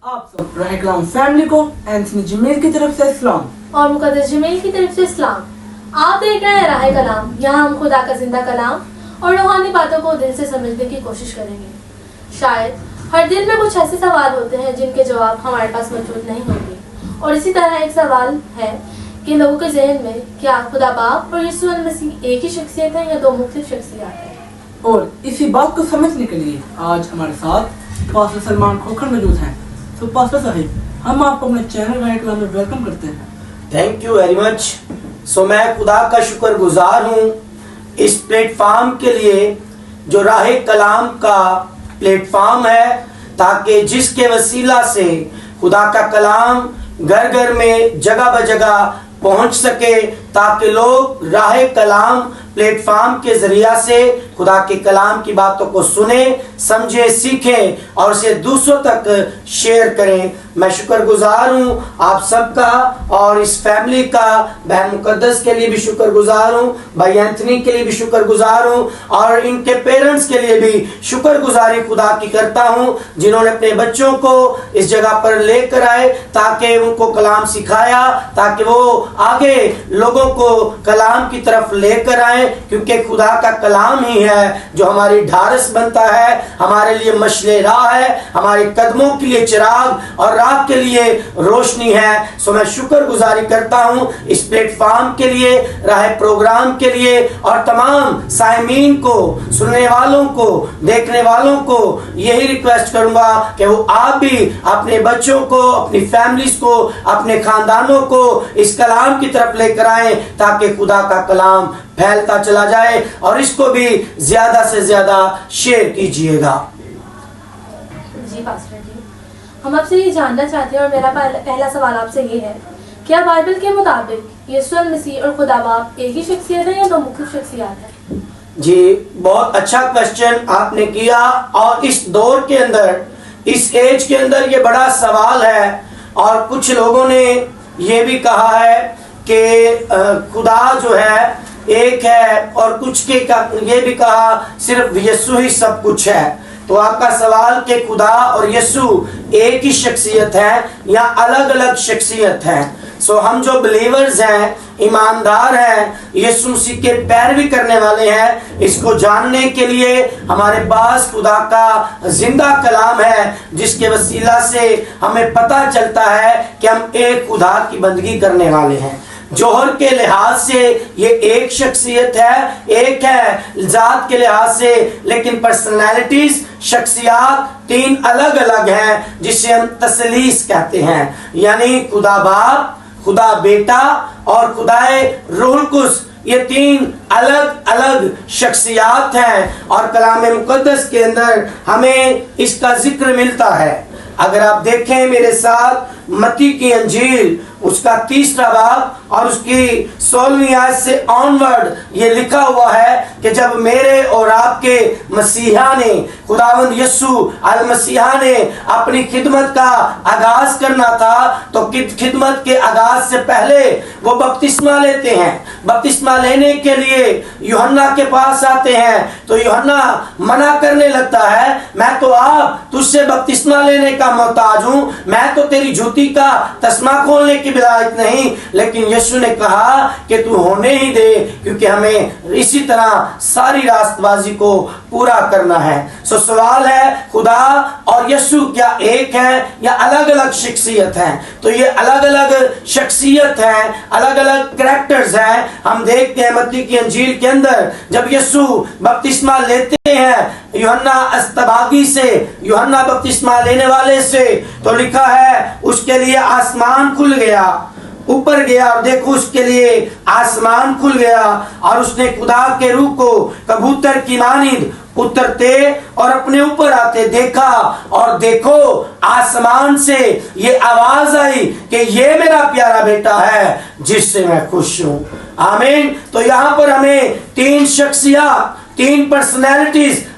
آپ سب راہ کلام فیملی کو اینتھنی جمیل کی طرف سے اسلام اور مقدس جمیل کی طرف سے اسلام۔ آپ دیکھ رہے ہیں راہ کلام، یہاں ہم خدا کا زندہ کلام اور روحانی باتوں کو دل سے سمجھنے کی کوشش کریں گے۔ شاید ہر دل میں کچھ ایسے سوال ہوتے ہیں جن کے جواب ہمارے پاس موجود نہیں ہوں گے، اور اسی طرح ایک سوال ہے کہ لوگوں کے ذہن میں کیا خدا باپ اور یسوع المسیح ایک ہی شخصیت ہے یا دو مختلف شخصیات ہیں؟ اور اسی بات کو سمجھنے کے لیے آج ہمارے ساتھ پاسٹر سلمان کھوکھر موجود ہیں۔ تو پاسٹر صاحب، ہم آپ کو اپنے چینل راہ کلام میں ویلکم کرتے ہیں۔ Thank you very much. میں خدا کا شکر گزار ہوں اس پلیٹ فارم کے لیے جو راہ کلام کا پلیٹ فارم ہے، تاکہ جس کے وسیلہ سے خدا کا کلام گھر گھر میں جگہ بجگہ پہنچ سکے، تاکہ لوگ راہ کلام پلیٹ فارم کے ذریعہ سے خدا کے کلام کی باتوں کو سنیں، سمجھیں، سیکھیں اور اسے دوسروں تک شیئر کریں۔ میں شکر گزار ہوں آپ سب کا، اور اس فیملی کا، بہن مقدس کے لیے بھی شکر گزار ہوں، بھائی اینتھنی کے لیے بھی شکر گزار ہوں، اور ان کے پیرنٹس کے لیے بھی شکر گزاری خدا کی کرتا ہوں، جنہوں نے اپنے بچوں کو اس جگہ پر لے کر آئے تاکہ ان کو کلام سکھایا، تاکہ وہ آگے لوگوں کو کلام کی طرف لے کر آئیں، کیونکہ خدا کا کلام ہی ہے جو ہماری ڈھارس بنتا ہے، ہمارے لیے مشعل راہ ہے، ہمارے قدموں کے لیے چراغ اور راہ کے لیے روشنی ہے۔ میں شکر گزاری کرتا ہوں اس پلیٹ فارم کے لیے، راہ پروگرام کے لیے، اور تمام سامعین کو، سننے والوں کو، دیکھنے والوں کو یہی ریکویسٹ کروں گا کہ وہ آپ بھی اپنے بچوں کو، اپنی فیملیز کو، اپنے خاندانوں کو اس کلام کی طرف لے کر آئیں، تاکہ خدا کا کلام پھیلتا چلا جائے، اور اس کو بھی زیادہ سے زیادہ شیئر کیجئے گا۔ جی پاسٹر جی، ہم آپ سے یہ جاننا چاہتے ہیں، اور میرا پہلا سوال آپ سے یہ ہے، کیا بائبل کے مطابق یسوع المسیح اور خدا باپ ایک ہی شخصیت ہے یا دو مختلف شخصیات ہیں؟ جی بہت اچھا کوسچن آپ نے کیا، اور اس دور کے اندر، اس ایج کے اندر یہ بڑا سوال ہے، اور کچھ لوگوں نے یہ بھی کہا ہے کہ خدا جو ہے ایک ہے، اور کچھ کے یہ بھی کہا صرف یسوع ہی سب کچھ ہے۔ تو آپ کا سوال کہ خدا اور یسوع ایک ہی شخصیت ہے یا الگ الگ شخصیت ہے؟ ہم جو بلیورز ہیں، ایماندار ہیں، یسوع مسیح کے پیروی کرنے والے ہیں، اس کو جاننے کے لیے ہمارے پاس خدا کا زندہ کلام ہے، جس کے وسیلہ سے ہمیں پتہ چلتا ہے کہ ہم ایک خدا کی بندگی کرنے والے ہیں۔ جوہر کے لحاظ سے یہ ایک شخصیت ہے، ایک ہے ذات کے لحاظ سے، لیکن پرسنالٹیز، شخصیات تین الگ الگ ہیں، جسے ہم تثلیث کہتے ہیں، یعنی خدا باپ، خدا بیٹا اور خدا روح القدس۔ یہ تین الگ الگ شخصیات ہیں، اور کلام مقدس کے اندر ہمیں اس کا ذکر ملتا ہے۔ اگر آپ دیکھیں میرے ساتھ متی کی انجیل، اس کا 3 باب اور اس کی 16ویں آیت سے آنورڈ یہ لکھا ہوا ہے کہ جب میرے اور آپ کے مسیحا نے، خداوند یسوع المسیحا نے اپنی خدمت کا آغاز کرنا تھا، تو خدمت کے آغاز سے پہلے وہ بپتسمہ لیتے ہیں۔ بپتسمہ لینے کے لیے یوحنا کے پاس آتے ہیں، تو یوحنا منع کرنے لگتا ہے، میں تو آپ تجھ سے بپتسمہ لینے کا محتاج ہوں، میں تو تیری جوتی کا تسمہ کھولنے کی بلائق نہیں۔ لیکن یسوع نے کہا کہ تو ہونے ہی دے، کیونکہ ہمیں اسی طرح ساری راست بازی کو پورا کرنا ہے۔ سوال ہے خدا اور یسوع کیا ایک ہے یا الگ الگ شخصیت ہیں؟ تو یہ الگ الگ شخصیت ہیں، الگ الگ کریکٹرز ہیں۔ ہم دیکھتے ہیں متی کی انجیل کے اندر جب یسوع بپتسمہ لیتے ہیں یوحنا استباغی سے، یوحنا بپتسمہ لینے والے سے، تو لکھا ہے اس کے لیے آسمان کھل گیا، اوپر گیا، اور دیکھو اس کے لیے آسمان کھل گیا، اور اس نے خدا کے روح کو کبوتر کی مانند اترتے اور اپنے اوپر آتے دیکھا، اور دیکھو آسمان سے یہ آواز آئی کہ یہ میرا پیارا بیٹا ہے جس سے میں خوش ہوں۔ آمین۔ تو یہاں پر ہمیں تین شخصیات، تین پرسنالٹیز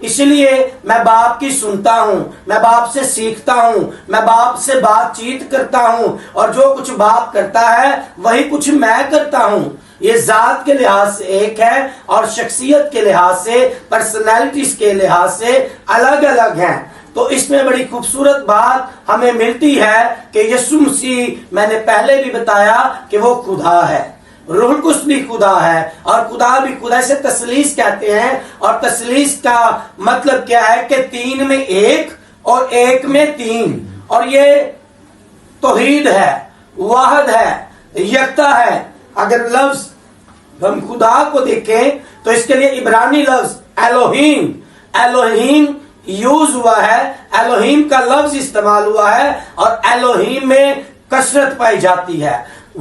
اس لیے میں باپ کی سنتا ہوں, میں باپ سے سیکھتا ہوں, میں باپ سے بات چیت کرتا ہوں, اور جو کچھ باپ کرتا ہے وہی کچھ میں کرتا ہوں. یہ ذات کے لحاظ سے ایک ہے اور شخصیت کے لحاظ سے, پرسنالٹیز کے لحاظ سے الگ الگ ہیں. تو اس میں بڑی خوبصورت بات ہمیں ملتی ہے کہ یسوع مسیح, میں نے پہلے بھی بتایا کہ وہ خدا ہے, روح القدس بھی خدا ہے, اور خدا بھی خدا. سے تثلیث کہتے ہیں, اور تثلیث کا مطلب کیا ہے کہ تین میں ایک اور ایک میں تین, اور یہ توحید ہے, واحد ہے, یکتا ہے. اگر لفظ ہم خدا کو دیکھیں تو اس کے لیے عبرانی لفظ الوہیم, الوہیم یوز ہوا ہے, الوہیم کا لفظ استعمال ہوا ہے, اور الوہیم میں کثرت پائی جاتی ہے,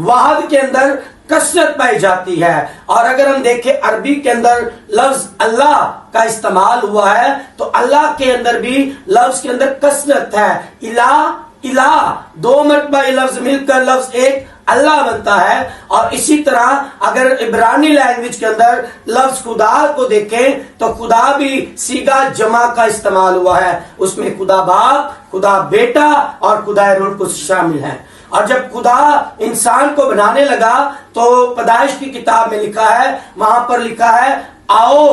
واحد کے اندر کثرت پائی جاتی ہے. اور اگر ہم دیکھیں عربی کے اندر لفظ اللہ کا استعمال ہوا ہے تو اللہ کے اندر بھی لفظ کے اندر کثرت ہے. الہ, الہ, دو مرتبہ یہ لفظ مل کر لفظ ایک اللہ بنتا ہے. اور اسی طرح اگر عبرانی لینگویج کے اندر لفظ خدا کو دیکھیں تو خدا بھی سیغہ جمع کا استعمال ہوا ہے, اس میں خدا باپ, خدا بیٹا اور خدا روح القدس شامل ہیں. اور جب خدا انسان کو بنانے لگا تو پیدائش کی کتاب میں لکھا ہے, وہاں پر لکھا ہے آؤ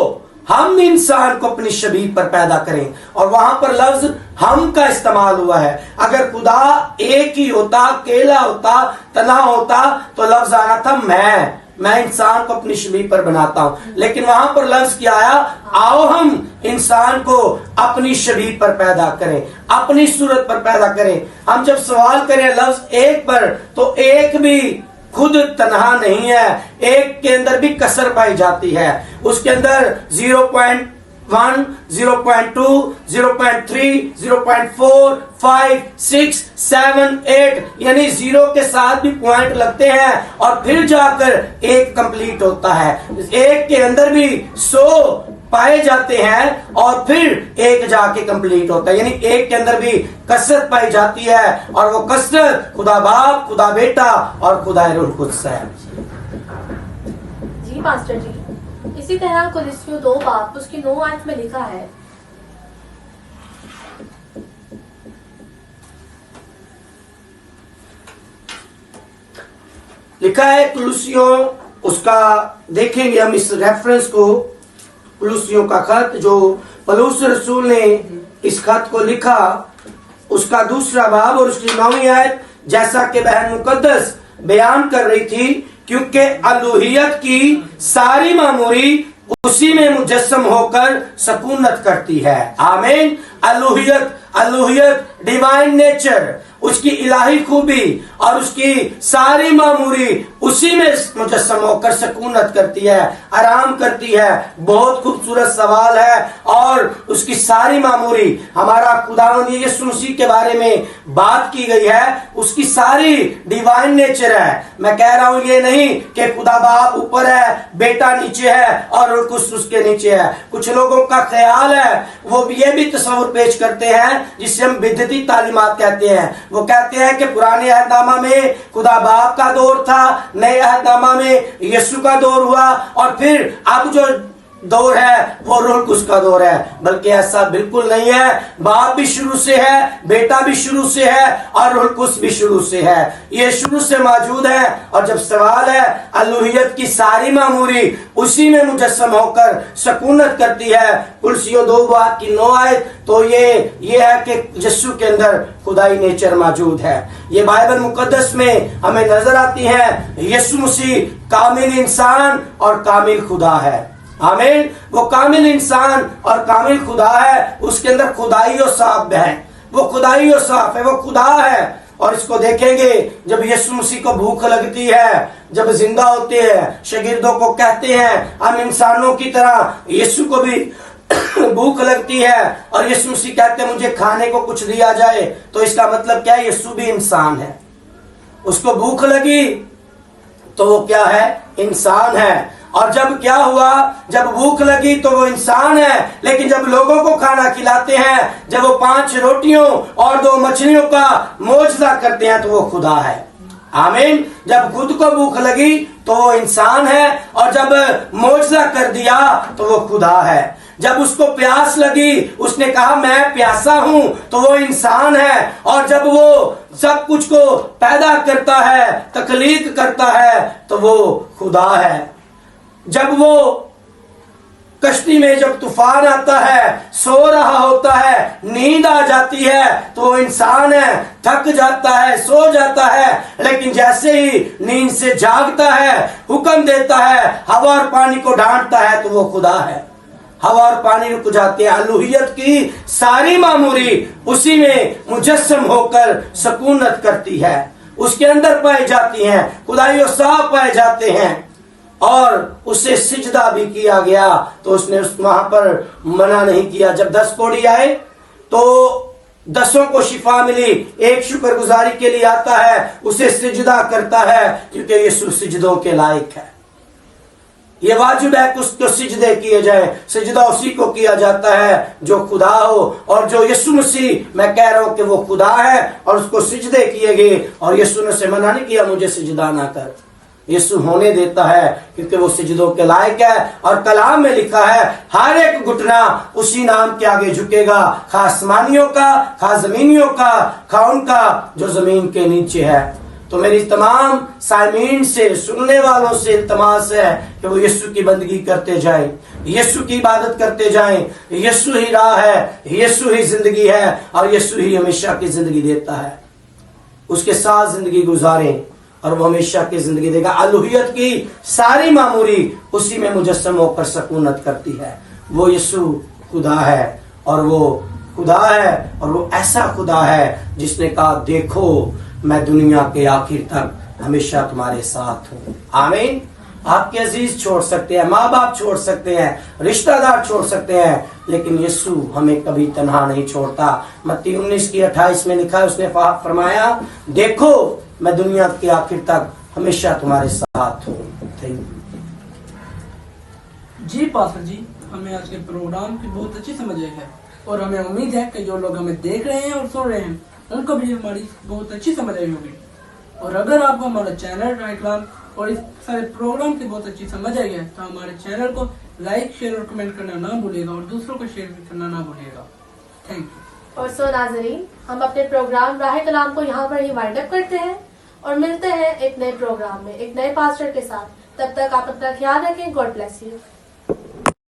ہم انسان کو اپنی شبیہ پر پیدا کریں, اور وہاں پر لفظ ہم کا استعمال ہوا ہے. اگر خدا ایک ہی ہوتا, اکیلا ہوتا, تنہا ہوتا تو لفظ آنا تھا میں انسان کو اپنی شبیہ پر بناتا ہوں. لیکن وہاں پر لفظ کیا آیا, آؤ ہم انسان کو اپنی شبیہ پر پیدا کریں, اپنی صورت پر پیدا کریں. ہم جب سوال کریں لفظ ایک پر تو ایک بھی خود تنہا نہیں ہے, ایک کے اندر بھی کسر پائی جاتی ہے. اس کے اندر 0.1, 0.2, 0.3, 0.4, 5, 6, 7, 8 یعنی زیرو کے ساتھ بھی پوائنٹ لگتے ہیں, اور پھر جا کر ایک کمپلیٹ ہوتا ہے. ایک کے اندر بھی 100 پائے جاتے ہیں اور پھر ایک جا کے کمپلیٹ ہوتا ہے. یعنی ایک کے اندر بھی کثرت پائی جاتی ہے, اور وہ کثرت خدا باپ, خدا بیٹا اور خدا روح القدس ہے. جی پاسٹر جی, اسی طرح کولوسیوں 2 باب اس کی 9 آیت میں لکھا ہے, لکھا ہے کولوسیوں, اس کا دیکھیں گے ہم اس ریفرنس کو, کولوسیوں کا خط جو پولس رسول نے اس خط کو لکھا, اس کا 2 باب اور اس کی 9 آیت, جیسا کہ بہن مقدس بیان کر رہی تھی, کیونکہ الوہیت کی ساری معموری اسی میں مجسم ہو کر سکونت کرتی ہے. آمین. الوہیت ڈیوائن نیچر, اس کی الہی خوبی اور اس کی ساری معموری اسی میں مجسم ہو کر سکونت کرتی ہے, آرام کرتی ہے. بہت خوبصورت سوال ہے. اور اس کی ساری معموری, ہمارا خداوند یسوع مسیح کے بارے میں بات کی گئی ہے, اس کی ساری ڈیوائن نیچر ہے. میں کہہ رہا ہوں یہ نہیں کہ خدا باپ اوپر ہے, بیٹا نیچے ہے اور روح القدس اس کے نیچے ہے. کچھ لوگوں کا خیال ہے, وہ یہ بھی تصور پیش کرتے ہیں جسے ہم بدعتی تعلیمات کہتے ہیں. وہ کہتے ہیں کہ پرانے عہد نامہ میں خدا باپ کا دور تھا, نئے عہد نامہ میں یسوع کا دور ہوا, اور پھر اب جو دور ہے وہ روح القدس کا دور ہے. بلکہ ایسا بالکل نہیں ہے. باپ بھی شروع سے ہے, بیٹا بھی شروع سے ہے, اور روح القدس بھی شروع سے ہے. یہ شروع سے موجود ہے. اور جب سوال ہے الوہیت کی ساری معموری اسی میں مجسم ہو کر سکونت کرتی ہے, کولوسیوں 2 باب کی 9 آیت, تو یہ ہے کہ یسوع کے اندر خدائی نیچر موجود ہے. یہ بائبل مقدس میں ہمیں نظر آتی ہے. یسوع مسیح کامل انسان اور کامل خدا ہے. آمین. وہ کامل انسان اور کامل خدا ہے. اس کے اندر خدائی و صاف ہے, وہ خدائی و صاف ہے, وہ خدا ہے. اور اس کو دیکھیں گے جب یسوع مسیح کو بھوک لگتی ہے, جب زندہ ہوتے ہیں, شاگردوں کو کہتے ہیں ہم انسانوں کی طرح, یسوع کو بھی بھوک لگتی ہے, اور یسوع مسیح کہتے ہیں مجھے کھانے کو کچھ دیا جائے. تو اس کا مطلب کیا ہے, یسوع بھی انسان ہے. اس کو بھوک لگی تو وہ کیا ہے, انسان ہے. اور جب کیا ہوا, جب بھوک لگی تو وہ انسان ہے. لیکن جب لوگوں کو کھانا کھلاتے ہیں, جب وہ 5 روٹیوں اور 2 مچھلیوں کا معجزہ کرتے ہیں تو وہ خدا ہے. آمین. جب خود کو بھوک لگی تو وہ انسان ہے, اور جب معجزہ کر دیا تو وہ خدا ہے. جب اس کو پیاس لگی اس نے کہا میں پیاسا ہوں تو وہ انسان ہے, اور جب وہ سب کچھ کو پیدا کرتا ہے, تخلیق کرتا ہے تو وہ خدا ہے. جب وہ کشتی میں جب طوفان آتا ہے, سو رہا ہوتا ہے, نیند آ جاتی ہے تو وہ انسان ہے, تھک جاتا ہے, سو جاتا ہے, لیکن جیسے ہی نیند سے جاگتا ہے, حکم دیتا ہے, ہوا اور پانی کو ڈانٹتا ہے تو وہ خدا ہے. ہوا اور پانی رک جاتے ہیں. الوہیت کی ساری معموری اسی میں مجسم ہو کر سکونت کرتی ہے, اس کے اندر پائے جاتی ہیں, خدائی و صاف پائے جاتے ہیں. اور اسے سجدہ بھی کیا گیا تو اس نے وہاں پر منع نہیں کیا. جب 10 کوڑی آئے تو 10 کو شفا ملی, ایک شکر گزاری کے لیے آتا ہے, اسے سجدہ کرتا ہے کیونکہ یسوع سجدوں کے لائق ہے. یہ واجب ہے کہ اس کو سجدے کیے جائیں. سجدہ اسی کو کیا جاتا ہے جو خدا ہو, اور جو یسوع مسیح, میں کہہ رہا ہوں کہ وہ خدا ہے اور اس کو سجدے کیے گئے, اور یسوع نے سے منع نہیں کیا مجھے سجدہ نہ کر. یسوع ہونے دیتا ہے کیونکہ وہ سجدوں کے لائق ہے, اور کلام میں لکھا ہے ہر ایک گھٹنا اسی نام کے آگے جھکے گا, خواہ آسمانیوں کا, خواہ زمینیوں کا, خواہ ان کا جو زمین کے نیچے ہے. تو میری تمام سامعین سے, سننے والوں سے التماس ہے کہ وہ یسوع کی بندگی کرتے جائیں, یسوع کی عبادت کرتے جائیں. یسوع ہی راہ ہے, یسوع ہی زندگی ہے, اور یسوع ہی ہمیشہ کی زندگی دیتا ہے. اس کے ساتھ زندگی گزاریں اور وہ ہمیشہ کی زندگی دے گا. الوہیت کی ساری معموری اسی میں مجسم ہو کر سکونت کرتی ہے. وہ یسوع خدا ہے, اور وہ خدا ہے, اور وہ ایسا خدا ہے جس نے کہا دیکھو میں دنیا کے آخر تک ہمیشہ تمہارے ساتھ ہوں. آمین. آپ کے عزیز چھوڑ سکتے ہیں, ماں باپ چھوڑ سکتے ہیں, رشتہ دار چھوڑ سکتے ہیں, لیکن یسوع ہمیں کبھی تنہا نہیں چھوڑتا. متی 19:28 میں لکھا ہے, اس نے فرمایا دیکھو میں دنیا کے آخر تک ہمیشہ تمہارے ساتھ ہوں. جی پاسٹر جی, ہمیں آج کے پروگرام کی بہت اچھی سمجھ آئی ہے, اور ہمیں امید ہے کہ جو لوگ ہمیں دیکھ رہے ہیں اور سن رہے ہیں ان کو بھی ہماری بہت اچھی سمجھ آئی ہوگی. اور اگر آپ کو ہمارا چینل راہ کلام اور اس سارے پروگرام کی بہت اچھی سمجھ آئی ہے تو ہمارے چینل کو لائک, شیئر اور کمنٹ کرنا نہ بھولے گا, اور دوسروں کو شیئر بھی کرنا نہ بھولے گا. Thank you. اور سو ناظرین, ہم اپنے پروگرام راہ کلام کو یہاں پر ہی وائنڈ اپ کرتے ہیں اور ملتے ہیں ایک نئے پروگرام میں ایک نئے پاسٹر کے ساتھ. تب تک آپ اپنا خیال رکھیں. God bless you.